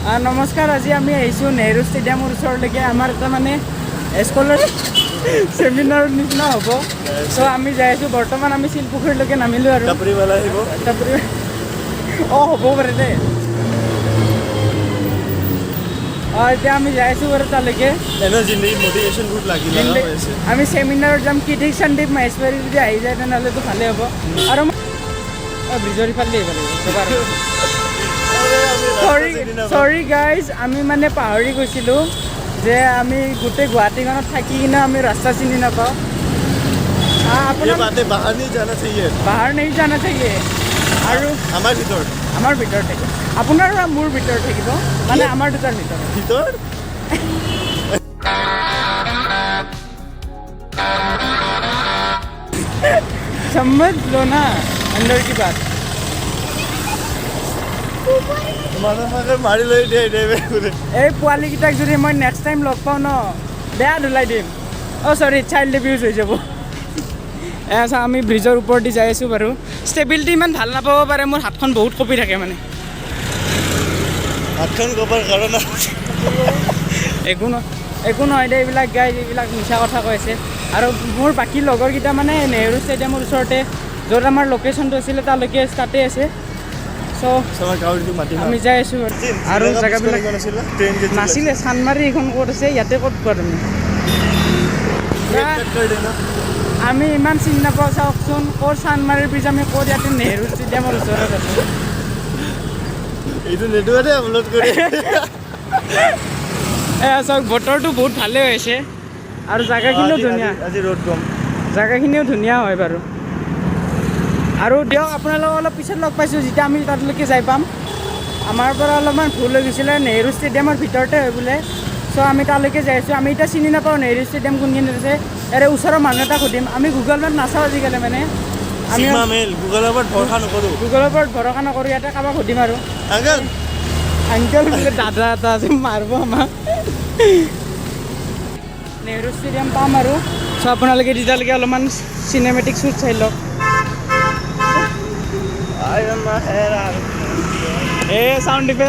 নমস্কাৰ, আজি আমি আহিছোঁ নেহৰু ষ্টেডিয়ামৰ ওচৰলৈকে। আমাৰ এটা মানে স্কুলৰ চেমিনাৰৰ নিচিনা হ'ব। চ' আমি যাই আছোঁ। বৰ্তমান আমি শিলপুখুৰীলৈকে নামিলোঁ আৰু হ'ব পাৰে দেই। এতিয়া আমি যাই আছোঁ বাৰু তালৈকে। আমি চেমিনাৰত যাম। কি ঠিক সন্দীপ মাহেশ্বৰী যদি আহি যায় তেনেহ'লেতো ভালেই হ'ব। আৰু ব্ৰিজৰ ইফালে আহিব লাগিব। চৰি গাইজ, আমি মানে পাহৰি গৈছিলোঁ যে আমি গোটেই গুৱাহাটীখনত থাকি কিনে আমি ৰাস্তা চিনি নাপাওঁ। বাহাৰ নেহি জানা চাহিয়ে। আৰু আমাৰ ভিতৰত থাকিব, আপোনাৰ মোৰ ভিতৰত থাকিব, মানে আমাৰ দুটাৰ ভিতৰত। समझ लो ना अंदर की बात। এই পোৱালীকেইটাক যদি মই নেক্সট টাইম লগ পাওঁ ন, বেয়া ধুলাই দিম। চৰি, চাইল্ড এবিউজ হৈ যাব। আমি ব্ৰিজৰ ওপৰেদি যাই আছোঁ বাৰু। ষ্টেবিলিটি ইমান ভাল নাপাব পাৰে, মোৰ হাতখন বহুত কঁপি থাকে মানে। একো নহয় দে, এইবিলাক গাইজ, এইবিলাক মিছা কথা কৈ আছে। আৰু মোৰ বাকী লগৰকেইটা মানে নেহৰু ষ্টেডিয়ামৰ ওচৰতে, য'ত আমাৰ লোকেশ্যনটো আছিলে তালৈকে তাতে আছে। আমি যাই আছোঁ আৰু জেগাবিলাক নাছিলে। চানমাৰী এইখন ক'ত আছে, ইয়াতে ক'ত পোৱা তুমি? আমি ইমান চিনি নাপাওঁ, চাওকচোন। ক'ত চানমাৰীৰ ব্ৰিজ, আমি ক'ত ইয়াতে নেহৰু ষ্টেডিয়ামৰ ওচৰত আছোঁ। চাওক, বতৰটো বহুত ভালে হৈছে আৰু জেগাখিনিও ধুনীয়া। জেগাখিনিও ধুনীয়া হয় বাৰু। আৰু দিয়ক, আপোনালোকক অলপ পিছত লগ পাইছোঁ যেতিয়া আমি তালৈকে যাই পাম। আমাৰ পৰা অলপমান ভুল হৈ গৈছিলে, নেহৰু ষ্টেডিয়ামৰ ভিতৰতে হয় বোলে। চ' আমি তালৈকে যাই আছোঁ। আমি এতিয়া চিনি নাপাওঁ নেহৰু ষ্টেডিয়াম কোনখিনিত আছে। ইয়াৰে ওচৰৰ মানুহ এটা সুধিম। আমি গুগল মেপ নাচাওঁ আজিকালি, মানে আমি গুগলৰ ওপৰত ভৰসা নকৰোঁ। ইয়াতে কাৰোবাক সুধিম আৰু। আংকেল বোলে দাদা এটা আছে, মাৰিব আমাক। নেহৰু ষ্টেডিয়াম পাম আৰু। চ' আপোনালোকে তেতিয়ালৈকে অলপমান চিনেমেটিক শ্বুট চাই লওক। চাউণ্ড দিবে।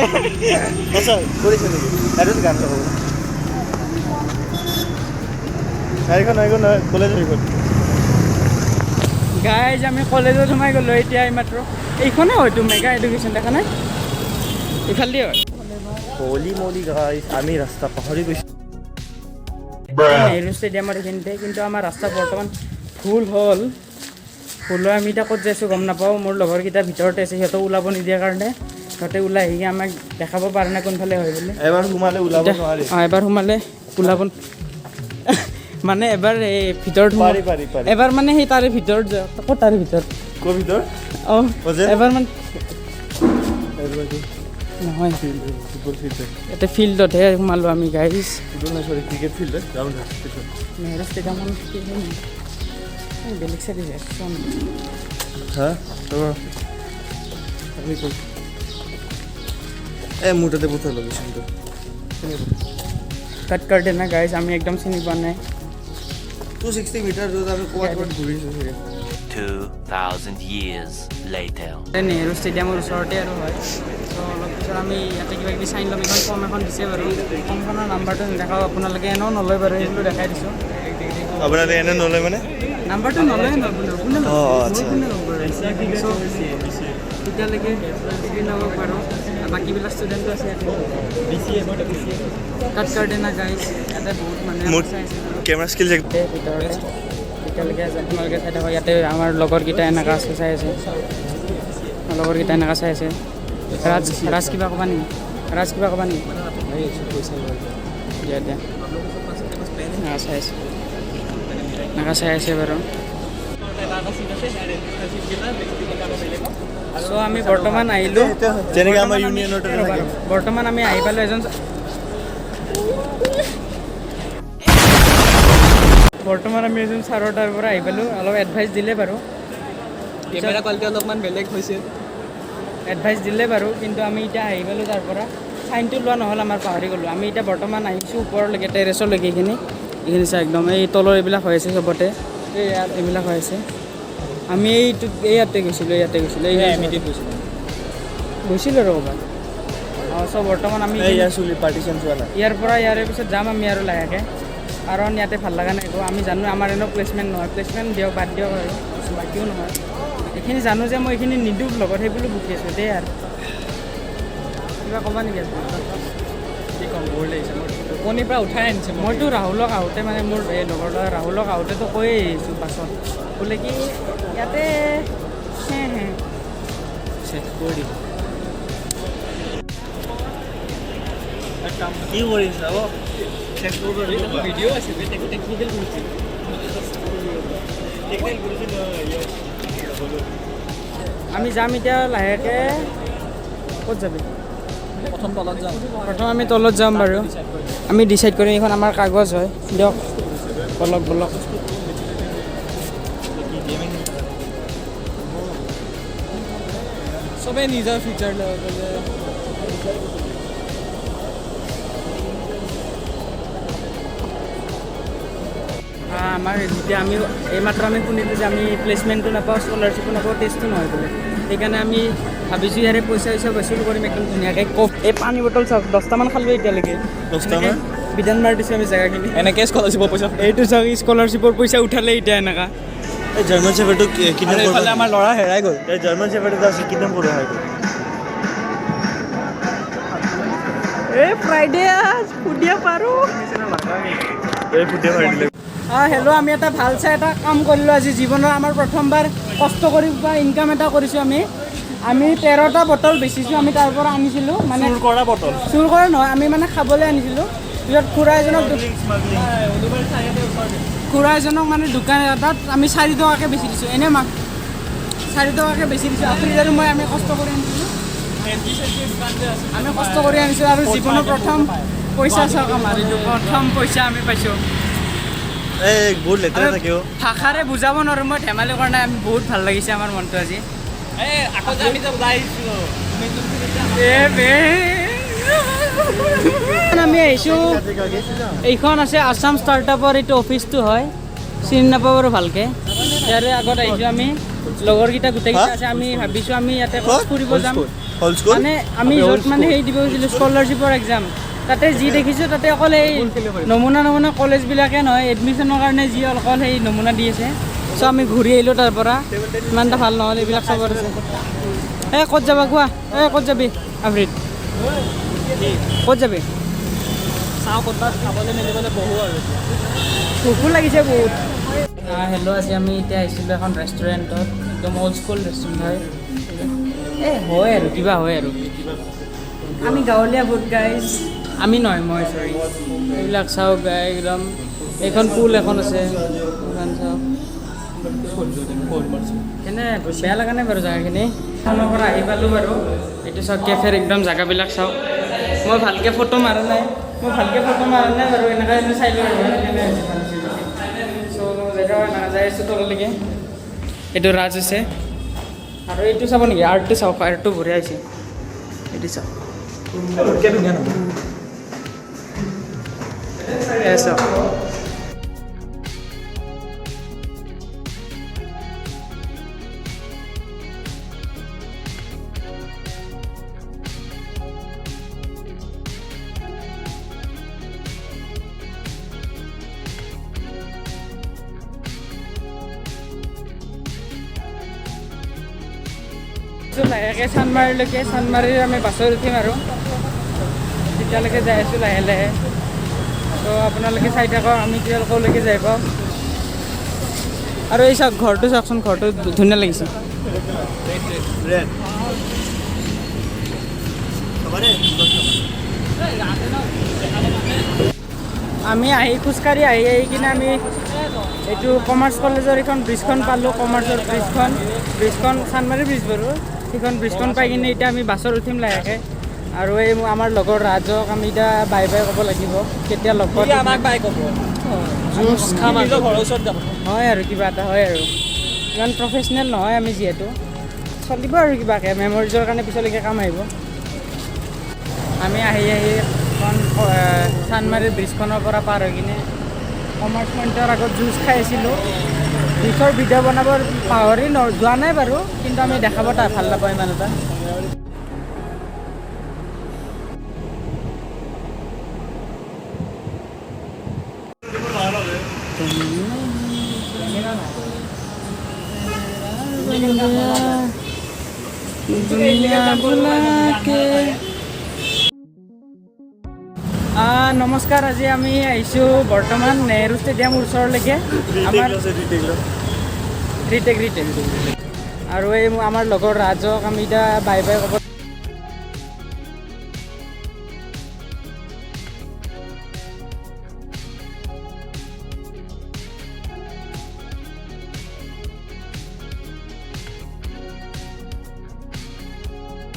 গাইজ, আমি কলেজত সোমাই গ'লোঁ এতিয়া এইমাত্ৰ। এইখনে হয়তো মেগা এডুকেশ্যন, দেখা নাই? ইফালে হয়। আমি ৰাস্তা পাহৰি গৈছোঁ নেহৰু ষ্টেডিয়ামৰ এইখিনিতে। কিন্তু আমাৰ ৰাস্তা বৰ্তমান ভুল হ'ল। আমি এতিয়া ক'ত যাইছোঁ গম নাপাওঁ। মোৰ লগৰকেইটা ভিতৰতে আছে, সিহঁতক ওলাব নিদিয়াৰ কাৰণে। সিহঁতে ওলাই আহি আমাক দেখাব পৰা নাই কোনফালে হয় বুলি। এবাৰ সোমালে ওলাব নোৱাৰি। এবাৰ সোমালে ওলাব মানে এবাৰ এই ভিতৰত এবাৰ মানে সেই তাৰে ভিতৰত যাওঁ। ক'ত তাৰে ভিতৰত? এবাৰ মানে নহয়, ইয়াতে ফিল্ডতহে সোমালোঁ আমি গাইজ। ক্ৰিকেট ফিল্ডত নেহৰু ষ্টেডিয়ামখন বেলেগ চাইডে যায়। মোৰ তাতে পঠাই লোকেশ্যনটো কাট কৰ দে না গাইজ, আমি একদম চিনি পোৱা নাই। 260 মিটাৰ য'ত আমি ক'ৰবাত ঘূৰিছোঁ। 2000 years later নেহৰু ষ্টেডিয়ামৰ ওচৰতে আৰু হয়। ত' অলপ পিছত আমি ইয়াতে কিবা কিবি চাইন ল'ম। এইখন ফৰ্ম এখন দিছে বাৰু। ফৰ্মখনৰ নাম্বাৰটো নেদেখাওঁ, আপোনালোকে এনেও নলয় বাৰু, এইটো দেখাই দিছোঁ। আপোনালোকে এনে নলয় মানে নাম্বাৰটো নলয় তেতিয়ালৈকে ল'ব পাৰোঁ। বাকীবিলাক ষ্টুডেণ্টো আছে। কাট কৰ দে না গাইজ, ইয়াতে বহুত মানুহে চাই আছে। কেমেৰা স্কিল ভিতৰতে এতিয়ালৈকে আপোনালোকে চাই থাকক। ইয়াতে আমাৰ লগৰকেইটা এনেকুৱা আছে, চাই আছে। লগৰকেইটা এনেকুৱা চাই আছে। ৰাজ কিবা ক'বা নেকি? দিয়া চাই আছে, এনেকুৱা চাই আছে বাৰু। চ' আমি বৰ্তমান আহিলোঁ। বৰ্তমান আমি আহি পালোঁ এজন ছাৰৰ তাৰ পৰা আহি পালোঁ। অলপ এডভাইচ দিলে বাৰু। কেমেৰা কোৱালিটি অলপমান বেলেগ হৈছে, এডভাইচ দিলে বাৰু। কিন্তু আমি এতিয়া আহি পালোঁ তাৰ পৰা। চাইনটো লোৱা নহ'ল, আমাৰ পাহৰি গ'লোঁ। আমি এতিয়া বৰ্তমান আহিছোঁ ওপৰলৈকে, টেৰেছলৈকে। এইখিনি চাই একদম এই তলৰ এইবিলাক হৈ আছে চবতে। এই ইয়াত এইবিলাক হৈ আছে। আমি ইয়াতে গৈছিলোঁ। গৈছিলোঁ আৰু ক'ৰবাত চ' বৰ্তমান আমি ইয়াৰ পৰা ইয়াৰে পিছত যাম আমি আৰু লাহেকৈ, কাৰণ ইয়াতে ভাল লগা নাই একো। আমি জানো আমাৰ এনেও প্লেচমেণ্ট নহয়, প্লেচমেণ্ট দিয়ক বাদ দিয়ক আৰু বাকীও নহয়। এইখিনি জানো যে মই এইখিনি নিদিওঁ লগত, সেইবুলি বকি আছোঁ দেই। আৰু কিবা ক'বা নেকি? কি ক'ম, বৰ লাগিছে মোৰ। টোপনিৰ পৰা উঠাই আনিছে। মইতো ৰাহুলক আহোঁতে মানে মোৰ এই লগৰ ল'ৰা ৰাহুলক আহোঁতেতো কৈয়ে আহিছোঁ বাছত, বোলে কি ইয়াতে চেক কৰি দিব। কি কৰিছা ভিডিঅ' আছিল, টেকনিকেল কৰিছিল। আমি যাম এতিয়া লাহেকৈ। ক'ত যাবি? প্ৰথম তলত যাম। প্ৰথম আমি তলত যাম বাৰু, আমি ডিচাইড কৰিম। এইখন আমাৰ কাগজ হয়, দিয়ক বলক বলক। চবেই নিজৰ ফিচাৰ লৈ আমাৰ যেতিয়া আমি এইমাত্ৰ আমি শুনিলোঁ যে আমি প্লেচমেণ্টটো নাপাওঁ, স্কলাৰশ্বিপো নাপাওঁ, টেষ্টটো নহয় বোলে। সেইকাৰণে আমি ভাবিছোঁ ইয়াৰে পইচা বচুল কৰিম একদম ধুনীয়াকৈ। এই পানী বটল চাওক 10টামান খালোঁ এতিয়ালৈকে। 10টামান বিধান মাৰি দিছোঁ আমি জেগাখিনি। এনেকৈ স্কলাৰশ্বিপৰ পইচা, এইটো চাওক স্কলাৰশ্বিপৰ পইচা উঠালে এতিয়া এনেকুৱা। এই জাৰ্মান চেফাৰটো কিনে এইফালে আমাৰ ল'ৰা হেৰাই গ'ল। এই জাৰ্মান চেফাৰটো আছে, কিনে পঢ়া হয় এই ফ্ৰাইডে ফুটিয়া পাৰোঁ। এই ফুটিয়া মাৰি দিলে। হেল্ল', আমি এটা ভাল চাই এটা কাম কৰিলোঁ আজি জীৱনৰ। আমাৰ প্ৰথমবাৰ কষ্ট কৰি বা ইনকাম এটা কৰিছোঁ আমি 13টা বটল বেচিছোঁ। আমি তাৰ পৰা আনিছিলোঁ, মানে চুৰ কৰা বটল। চুৰ কৰা নহয়, আমি মানে খাবলৈ আনিছিলোঁ। পিছত খুৰা এজনক মানে দোকান এটাত আমি 4 টকাকৈ বেচি দিছোঁ। এনে 4 টকাকৈ বেচি দিছোঁ। আপুনি আৰু মই আমি কষ্ট কৰি আনিছিলোঁ, আৰু জীৱনৰ প্ৰথম পইচা চাওক আমাৰ। এইটো প্ৰথম পইচা আমি পাইছোঁ। এই বহুত লেতেৰা থাকে অ'। ভাষাৰে বুজাব নোৱাৰোঁ, মই ধেমালি কৰা নাই। আমি বহুত ভাল লাগিছে আমাৰ মনটো আজি। আমি আহিছোঁ, এইখন আছে আছাম ষ্টাৰ্টআপৰ এইটো অফিচটো হয়, চিনি নাপাওঁ বাৰু ভালকৈ। ইয়াৰে আগত আহিছোঁ আমি, লগৰকেইটা গোটেইকেইটা আছে। আমি ভাবিছোঁ আমি ইয়াতে ফুৰিব যাম, মানে আমি য'ত মানে হেৰি দিব খুজিছিলোঁ স্কলাৰশ্বিপৰ এক্সাম। তাতে যি দেখিছোঁ তাতে অকল এই নমুনা কলেজবিলাকে নহয়, এডমিশ্যনৰ কাৰণে যি অকল সেই নমুনা দি আছে। চ' আমি ঘূৰি আহিলোঁ তাৰ পৰা, ইমান এটা ভাল নহ'ল এইবিলাক চবৰ আছে। ক'ত যাবা কোৱা? ক'ত যাবি আফ্ৰিদ? ক'ত যাবি? চাওঁ ক'ৰবাত খাবলৈ মেলিবলৈ বহোঁ আৰু ভোকো লাগিছে বহুত। হেল্ল', আজি আমি এতিয়া আহিছিলোঁ এখন ৰেষ্টুৰেণ্টত, একদম অল্ড স্কুল ৰেষ্টুৰেণ্ট হয়। হয় আৰু কিবা হয় আৰু আমি গাঁৱলীয়া বহুত গাইজ। আমি নহয়, মই চৰি। এইবিলাক চাওক একদম। এইখন পুল এখন আছে, এইখন চাওক। এনে বেয়া লগা নাই বাৰু জেগাখিনি। ফোনৰ পৰা আহি পালোঁ বাৰু। এইটো চাওক কেফেৰ একদম জেগাবিলাক চাওক। মই ভালকৈ ফটো মাৰা নাই বাৰু, এনেকৈ চাই লওঁ আৰু চ' জেগা নাযায় আছোঁ তললৈকে। এইটো ৰাজ আছে, আৰু এইটো চাব নেকি? আৰ্টটো চাওক, আৰ্টটো বঢ়িয়া হৈছে। এইটো চাওক, ধুনীয়া নহয়। চাওক। লাহেকৈ চানমাৰীৰ আমি বাছত উঠিম আৰু তেতিয়ালৈকে যাই আছোঁ লাহে লাহে। ত' আপোনালোকে চাই থাকক, আমি তেওঁলোকলৈকে যাই পাওঁ। আৰু এই চাওক ঘৰটো চাওকচোন, ঘৰটো ধুনীয়া লাগিছে। আমি খোজকাঢ়ি আহি কিনে আমি এইটো কমাৰ্চ কলেজৰ এইখন ব্ৰিজখন পালোঁ। কমাৰ্চৰ ব্ৰিজখন চানমাৰী ব্ৰিজ বাৰু। সেইখন ব্ৰিজখন পাই কিনে এতিয়া আমি বাছত উঠিম লাহেকৈ। আৰু এই আমাৰ লগৰ ৰাজক আমি এতিয়া বাই ক'ব লাগিব, কেতিয়া লগ পাওঁ। আমাক বাই ক'ব, জুচ খাম আৰু ঘৰৰ ওচৰত যাব। হয় আৰু কিবা এটা হয় আৰু ইমান প্ৰফেচনেল নহয় আমি, যিহেতু চলিব আৰু কিবাকৈ মেমৰিজৰ কাৰণে পিছলৈকে কাম আহিব। আমি আহি এখন চানমাৰীৰ ব্ৰিজখনৰ পৰা পাৰ হৈ কিনে কমাৰ্চ পইণ্টৰ আগত জুচ খাই আছিলোঁ। জুচৰ ভিডিঅ' বনাব পাহৰি যোৱা নাই বাৰু, কিন্তু আমি দেখাব ভাল নাপাওঁ ইমান এটা। दुनिया बुला के নমস্কাৰ আজি আমি আহিছোঁ বৰ্তমান নেহৰু ষ্টেডিয়ামৰ ওচৰলৈকে আমাৰ ৰিটেক আৰু এই আমাৰ লগৰ ৰাজক আমি এতিয়া বাই বাই ক'ব